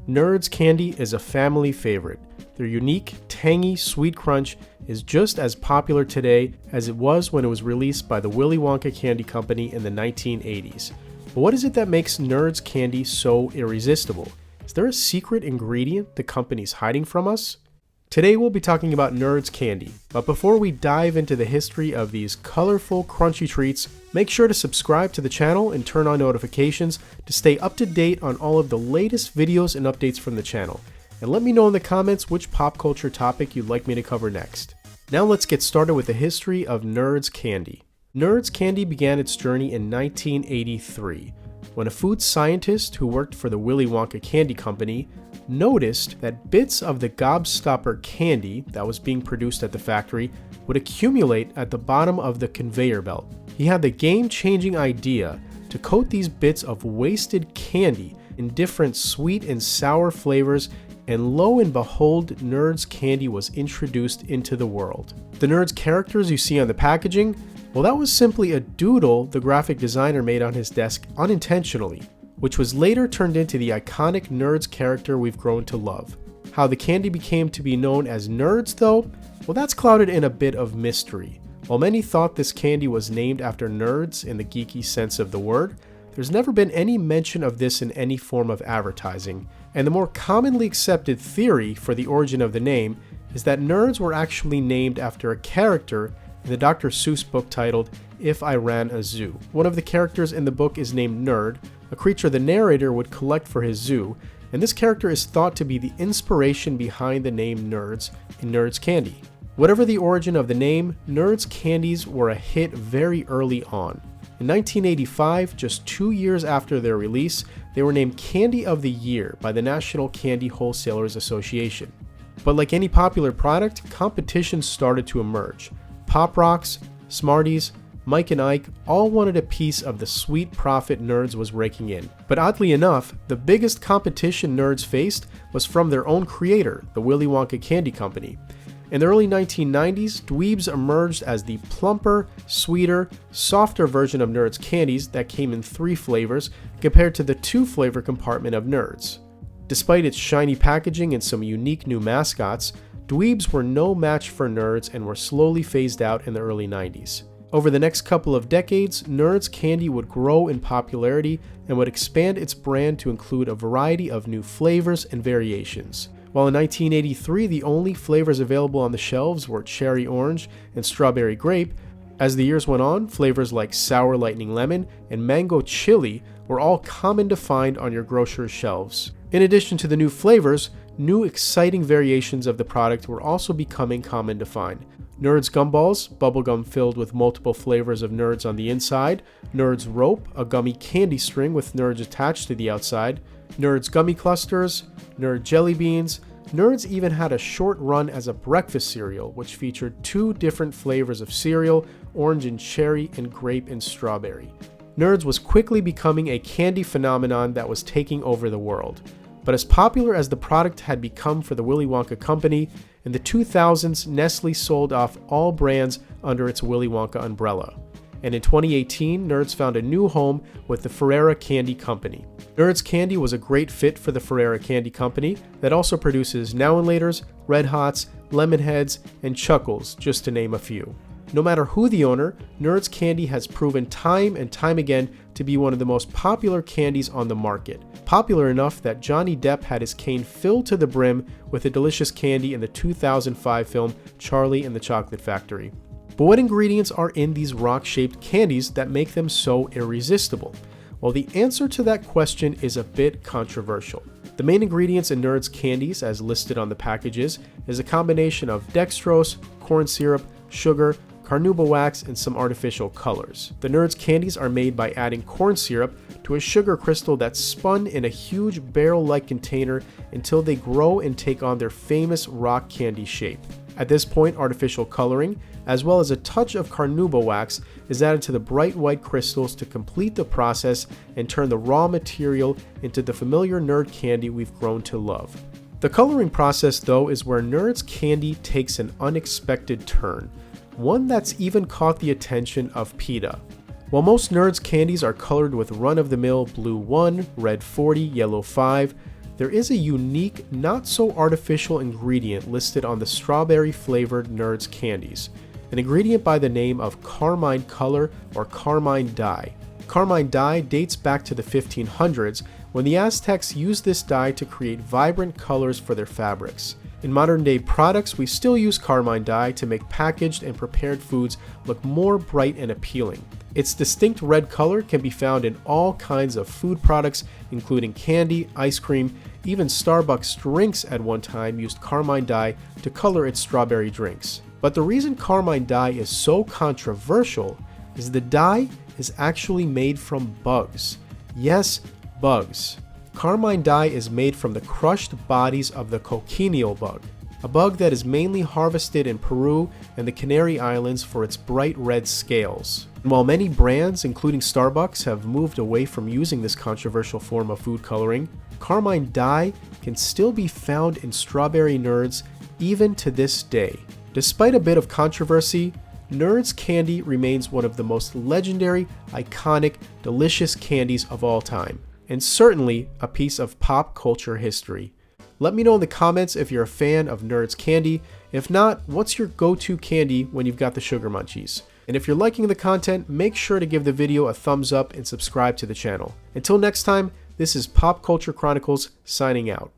Nerds candy is a family favorite. Their unique, tangy, sweet crunch is just as popular today as it was when it was released by the Willy Wonka Candy Company in the 1980s. But what is it that makes Nerds candy so irresistible? Is there a secret ingredient the company's hiding from us? Today we'll be talking about Nerds candy, but before we dive into the history of these colorful, crunchy treats, make sure to subscribe to the channel and turn on notifications to stay up to date on all of the latest videos and updates from the channel. And let me know in the comments which pop culture topic you'd like me to cover next. Now let's get started with the history of Nerds candy. Nerds candy began its journey in 1983, when a food scientist who worked for the Willy Wonka Candy Company noticed that bits of the gobstopper candy that was being produced at the factory would accumulate at the bottom of the conveyor belt. He had the game-changing idea to coat these bits of wasted candy in different sweet and sour flavors, and lo and behold, Nerds candy was introduced into the world. The Nerds characters you see on the packaging, well, that was simply a doodle the graphic designer made on his desk unintentionally, which was later turned into the iconic Nerds character we've grown to love. How the candy became to be known as Nerds, though, well, that's clouded in a bit of mystery. While many thought this candy was named after nerds in the geeky sense of the word, there's never been any mention of this in any form of advertising, and the more commonly accepted theory for the origin of the name is that Nerds were actually named after a character in the Dr. Seuss book titled If I Ran a Zoo. One of the characters in the book is named Nerd, a creature the narrator would collect for his zoo, and this character is thought to be the inspiration behind the name Nerds in Nerds candy. Whatever the origin of the name, Nerds candies were a hit very early on. In 1985, just 2 years after their release, they were named Candy of the Year by the National Candy Wholesalers Association. But like any popular product, competition started to emerge. Pop Rocks, Smarties, Mike and Ike all wanted a piece of the sweet profit Nerds was raking in. But oddly enough, the biggest competition Nerds faced was from their own creator, the Willy Wonka Candy Company. In the early 1990s, dweebs emerged as the plumper, sweeter, softer version of Nerds candies that came in 3 flavors compared to the 2-flavor compartment of Nerds. Despite its shiny packaging and some unique new mascots, dweebs were no match for Nerds and were slowly phased out in the early 90s. Over the next couple of decades, Nerds candy would grow in popularity and would expand its brand to include a variety of new flavors and variations. While in 1983 the only flavors available on the shelves were cherry orange and strawberry grape, as the years went on, flavors like sour lightning lemon and mango chili were all common to find on your grocer's shelves. In addition to the new flavors, new exciting variations of the product were also becoming common to find. Nerds Gumballs, bubblegum filled with multiple flavors of Nerds on the inside, Nerds Rope, a gummy candy string with Nerds attached to the outside, Nerds Gummy Clusters, Nerd Jelly Beans. Nerds even had a short run as a breakfast cereal, which featured 2 different flavors of cereal, orange and cherry and grape and strawberry. Nerds was quickly becoming a candy phenomenon that was taking over the world. But as popular as the product had become for the Willy Wonka Company, in the 2000s, Nestle sold off all brands under its Willy Wonka umbrella. And in 2018, Nerds found a new home with the Ferrera Candy Company. Nerds candy was a great fit for the Ferrera Candy Company that also produces Now and Laters, Red Hots, Lemon Heads, and Chuckles, just to name a few. No matter who the owner, Nerds candy has proven time and time again to be one of the most popular candies on the market. Popular enough that Johnny Depp had his cane filled to the brim with the delicious candy in the 2005 film Charlie and the Chocolate Factory. But what ingredients are in these rock-shaped candies that make them so irresistible? Well, the answer to that question is a bit controversial. The main ingredients in Nerds candies, as listed on the packages, is a combination of dextrose, corn syrup, sugar, carnauba wax, and some artificial colors. The Nerds candies are made by adding corn syrup to a sugar crystal that's spun in a huge barrel-like container until they grow and take on their famous rock candy shape. At this point, artificial coloring, as well as a touch of carnauba wax, is added to the bright white crystals to complete the process and turn the raw material into the familiar Nerd candy we've grown to love. The coloring process, though, is where Nerds candy takes an unexpected turn, one that's even caught the attention of PETA. While most Nerds candies are colored with run-of-the-mill blue 1, red 40, yellow 5, there is a unique, not so artificial ingredient listed on the strawberry flavored Nerds candies, an ingredient by the name of carmine color or carmine dye. Carmine dye dates back to the 1500s when the Aztecs used this dye to create vibrant colors for their fabrics. In modern day products, we still use carmine dye to make packaged and prepared foods look more bright and appealing. Its distinct red color can be found in all kinds of food products, including candy, ice cream, even Starbucks drinks at one time used carmine dye to color its strawberry drinks. But the reason carmine dye is so controversial is the dye is actually made from bugs. Yes, bugs. Carmine dye is made from the crushed bodies of the cochineal bug, a bug that is mainly harvested in Peru and the Canary Islands for its bright red scales. And while many brands, including Starbucks, have moved away from using this controversial form of food coloring, carmine dye can still be found in strawberry Nerds even to this day. Despite a bit of controversy, Nerds candy remains one of the most legendary, iconic, delicious candies of all time, and certainly a piece of pop culture history. Let me know in the comments if you're a fan of Nerds candy. If not, what's your go-to candy when you've got the sugar munchies? And if you're liking the content, make sure to give the video a thumbs up and subscribe to the channel. Until next time, this is Pop Culture Chronicles signing out.